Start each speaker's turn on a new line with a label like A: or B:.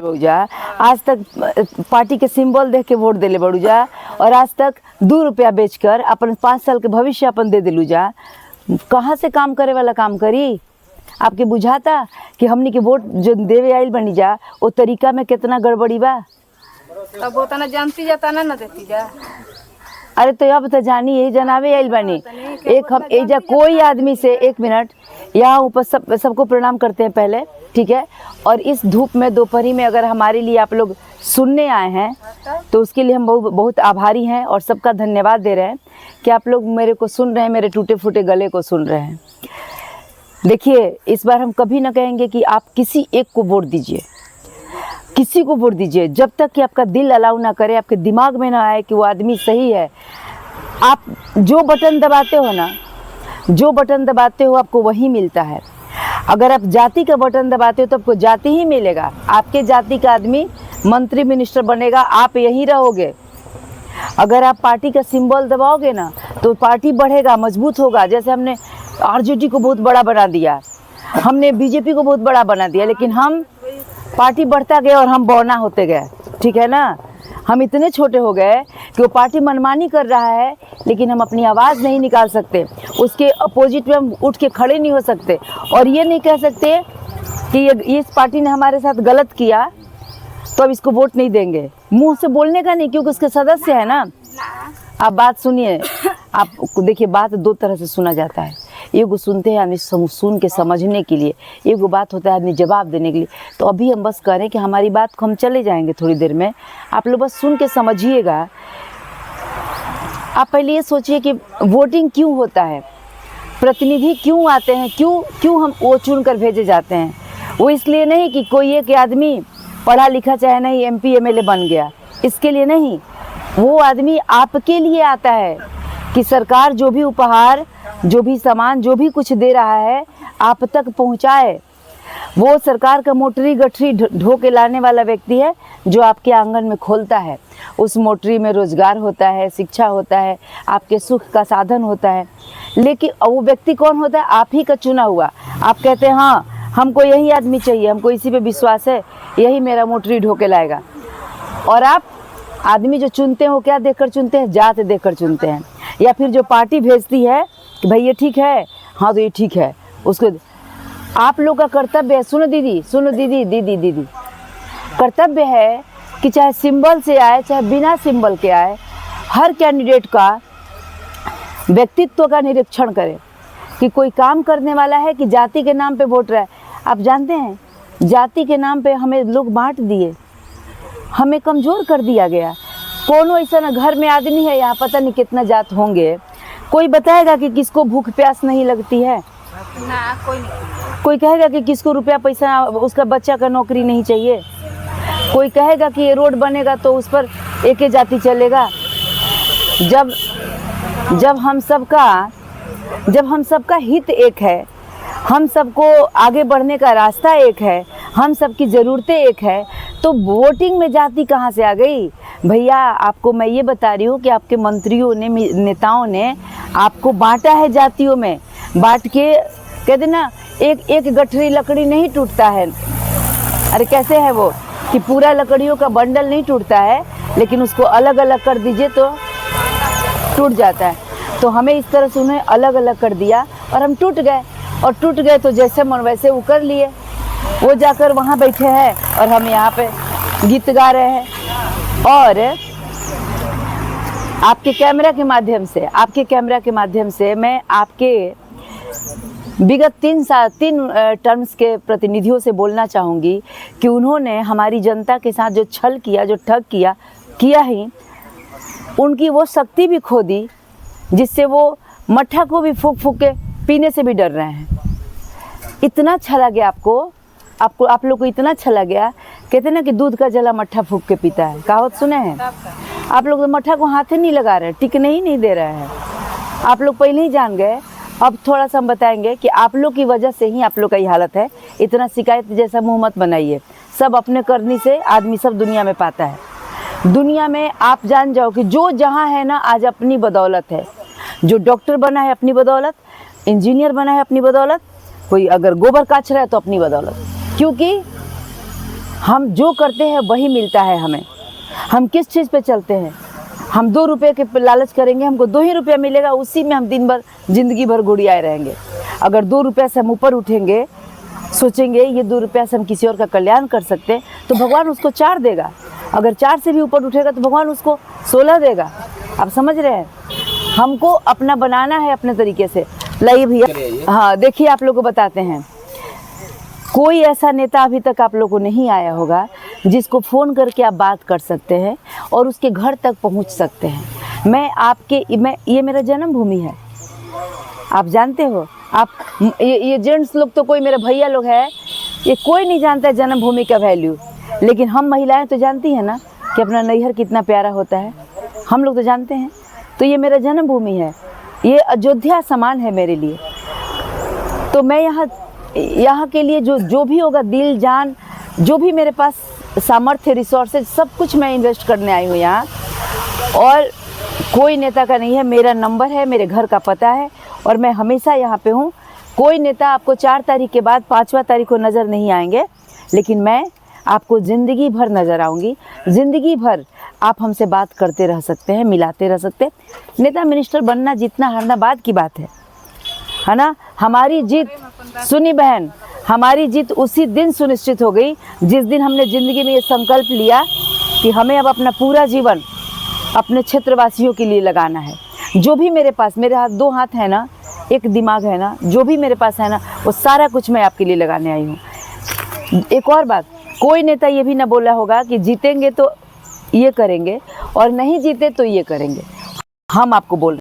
A: बड़ूजा आज तक पार्टी के सिंबल देख के वोट दिले बड़ूजा और आज तक 2 रुपया बेचकर अपन 5 साल के भविष्य अपन दे दिलू जा। कहाँ से काम करे वाला काम करी? आपके बुझाता कि हमनी के वोट जो देवे आइल बनी जा वो तरीका में कितना गड़बड़ी बा?
B: तब वो तना जानती जाता ना देती जा।
A: अरे तो अब तो जानी यही जनावे आइल बनी। एक हम एजा कोई आदमी से 1 मिनट यहाँ ऊपर सबको प्रणाम करते हैं पहले, ठीक है। और इस धूप में दोपहरी में अगर हमारे लिए आप लोग सुनने आए हैं तो उसके लिए हम बहुत आभारी हैं और सबका धन्यवाद दे रहे हैं कि आप लोग मेरे को सुन रहे हैं, मेरे टूटे फूटे गले को सुन रहे हैं। देखिए, इस बार हम कभी ना कहेंगे कि आप किसी एक को वोट दीजिए, किसी को वोट दीजिए जब तक कि आपका दिल अलाउ ना करे, आपके दिमाग में ना आए कि वो आदमी सही है। आप जो बटन दबाते हो ना, जो बटन दबाते हो आपको वही मिलता है। अगर आप जाति का बटन दबाते हो तो आपको जाति ही मिलेगा। आपके जाति का आदमी मंत्री मिनिस्टर बनेगा, आप यहीं रहोगे। अगर आप पार्टी का सिंबल दबाओगे ना तो पार्टी बढ़ेगा, मजबूत होगा। जैसे हमने आरजेडी को बहुत बड़ा बना दिया, हमने बीजेपी को बहुत बड़ा बना दिया, लेकिन हम पार्टी बढ़ता गया और हम बौना होते गए, ठीक है ना। हम इतने छोटे हो गए कि वो पार्टी मनमानी कर रहा है लेकिन हम अपनी आवाज़ नहीं निकाल सकते, उसके अपोजिट में हम उठ के खड़े नहीं हो सकते और ये नहीं कह सकते कि इस पार्टी ने हमारे साथ गलत किया तो अब इसको वोट नहीं देंगे। मुंह से बोलने का नहीं, क्योंकि उसके सदस्य है ना। आप बात सुनिए, आप देखिए, बात 2 तरह से सुना जाता है। एगो सुनते हैं आदमी सुन के समझने के लिए, एगो बात होता है आदमी जवाब देने के लिए। तो अभी हम बस कह रहे हैं कि हमारी बात को हम चले जाएंगे थोड़ी देर में, आप लोग बस सुन के समझिएगा। आप पहले ये सोचिए कि वोटिंग क्यों होता है, प्रतिनिधि क्यों आते हैं, क्यों हम वो चुन कर भेजे जाते हैं। वो इसलिए नहीं कि कोई एक आदमी पढ़ा लिखा चाहे नहीं MP MLA बन गया, इसके लिए नहीं। वो आदमी आपके लिए आता है कि सरकार जो भी उपहार, जो भी सामान, जो भी कुछ दे रहा है आप तक पहुंचाए। वो सरकार का मोटरी गठरी ढो के लाने वाला व्यक्ति है जो आपके आंगन में खोलता है। उस मोटरी में रोजगार होता है, शिक्षा होता है, आपके सुख का साधन होता है। लेकिन वो व्यक्ति कौन होता है? आप ही का चुना हुआ। आप कहते हैं हाँ हमको यही आदमी चाहिए, हमको इसी पे विश्वास है, यही मेरा मोटरी ढो के लाएगा। और आप आदमी जो चुनते हैं वो क्या देखकर चुनते हैं? जात देखकर चुनते हैं। या फिर जो पार्टी भेजती है कि भाई ये ठीक है, हाँ तो ये ठीक है, उसको आप लोग का कर्तव्य है। सुनो दीदी, सुनो दीदी, कर्तव्य है कि चाहे सिंबल से आए चाहे बिना सिंबल के आए, हर कैंडिडेट का व्यक्तित्व का निरीक्षण करें कि कोई काम करने वाला है कि जाति के नाम पे वोट रहा है। आप जानते हैं जाति के नाम पे हमें लोग बांट दिए, हमें कमज़ोर कर दिया गया। कौन ऐसा ना घर में आदमी है यहाँ, पता नहीं कितना जात होंगे, कोई बताएगा कि किसको भूख प्यास नहीं लगती है?
B: ना, कोई नहीं।
A: कोई कहेगा कि किसको रुपया पैसा, उसका बच्चा का नौकरी नहीं चाहिए? कोई कहेगा कि ये रोड बनेगा तो उस पर एक ही जाति चलेगा? जब हम सबका हित एक है, हम सबको आगे बढ़ने का रास्ता एक है, हम सबकी ज़रूरतें एक है, तो वोटिंग में जाति कहाँ से आ गई? भैया आपको मैं ये बता रही हूँ कि आपके मंत्रियों ने, नेताओं ने आपको बांटा है जातियों में। बांट के कहते ना, एक गठरी लकड़ी नहीं टूटता है। अरे कैसे है वो कि पूरा लकड़ियों का बंडल नहीं टूटता है, लेकिन उसको अलग अलग कर दीजिए तो टूट जाता है। तो हमें इस तरह से उन्हें अलग अलग कर दिया और हम टूट गए। और टूट गए तो जैसे मन वैसे वो कर लिए। वो जाकर वहाँ बैठे हैं और हम यहाँ पे गीत गा रहे हैं। और आपके कैमरा के माध्यम से मैं आपके विगत 3 टर्म्स के प्रतिनिधियों से बोलना चाहूँगी कि उन्होंने हमारी जनता के साथ जो छल किया, जो ठग किया ही, उनकी वो शक्ति भी खो दी जिससे वो मट्ठा को भी फूक के पीने से भी डर रहे हैं। इतना छला गया आप लोग को इतना छला गया। कहते ना कि दूध का जला मट्ठा फूक के पीता है, कहावत सुने हैं? आप लोग तो मट्ठा को हाथ ही नहीं लगा रहे, टिकने ही नहीं दे रहे हैं। आप लोग पहले ही जान गए। अब थोड़ा सा हम बताएंगे कि आप लोग की वजह से ही आप लोग का ये हालत है। इतना शिकायत जैसा मुँह मत बनाइए। सब अपने करनी से आदमी सब दुनिया में पाता है। दुनिया में आप जान जाओ कि जो जहाँ है ना, आज अपनी बदौलत है। जो डॉक्टर बना है अपनी बदौलत, इंजीनियर बना है अपनी बदौलत, कोई अगर गोबर काच रहा है तो अपनी बदौलत। क्योंकि हम जो करते हैं वही मिलता है हमें। हम किस चीज़ पे चलते हैं? हम 2 रुपये के लालच करेंगे, हमको 2 ही रुपया मिलेगा, उसी में हम दिन भर ज़िंदगी भर गुड़ियाए रहेंगे। अगर 2 रुपये से हम ऊपर उठेंगे, सोचेंगे ये 2 रुपया से हम किसी और का कल्याण कर सकते हैं, तो भगवान उसको 4 देगा। अगर 4 से भी ऊपर उठेगा तो भगवान उसको 16 देगा। आप समझ रहे हैं? हमको अपना बनाना है अपने तरीके से। लाइए भैया, हाँ देखिए, आप लोग को बताते हैं, कोई ऐसा नेता अभी तक आप लोग को नहीं आया होगा जिसको फ़ोन करके आप बात कर सकते हैं और उसके घर तक पहुंच सकते हैं। मैं ये मेरा जन्मभूमि है, आप जानते हो। आप ये जेंट्स लोग तो, कोई मेरे भैया लोग है, ये कोई नहीं जानता है जन्मभूमि का वैल्यू, लेकिन हम महिलाएं तो जानती हैं ना कि अपना नैहर कितना प्यारा होता है। हम लोग तो जानते हैं। तो ये मेरा जन्मभूमि है, ये अयोध्या समान है मेरे लिए। तो मैं यहाँ के लिए जो भी होगा, दिल जान, जो भी मेरे पास सामर्थ्य, रिसोर्सेज, सब कुछ मैं इन्वेस्ट करने आई हूँ यहाँ। और कोई नेता का नहीं है, मेरा नंबर है, मेरे घर का पता है, और मैं हमेशा यहाँ पे हूँ। कोई नेता आपको 4 तारीख के बाद 5वां तारीख को नज़र नहीं आएंगे, लेकिन मैं आपको ज़िंदगी भर नज़र आऊँगी। ज़िंदगी भर आप हमसे बात करते रह सकते हैं, मिलाते रह सकते हैं। नेता मिनिस्टर बनना, जीतना हारना बाद की बात है ना। हमारी जीत, सुनी बहन, हमारी जीत उसी दिन सुनिश्चित हो गई जिस दिन हमने ज़िंदगी में ये संकल्प लिया कि हमें अब अपना पूरा जीवन अपने क्षेत्रवासियों के लिए लगाना है। जो भी मेरे पास, मेरे हाथ 2 हाथ है ना, एक दिमाग है ना, जो भी मेरे पास है ना, वो सारा कुछ मैं आपके लिए लगाने आई हूँ। एक और बात, कोई नेता ये भी ना बोला होगा कि जीतेंगे तो ये करेंगे और नहीं जीते तो ये करेंगे। हम आपको बोल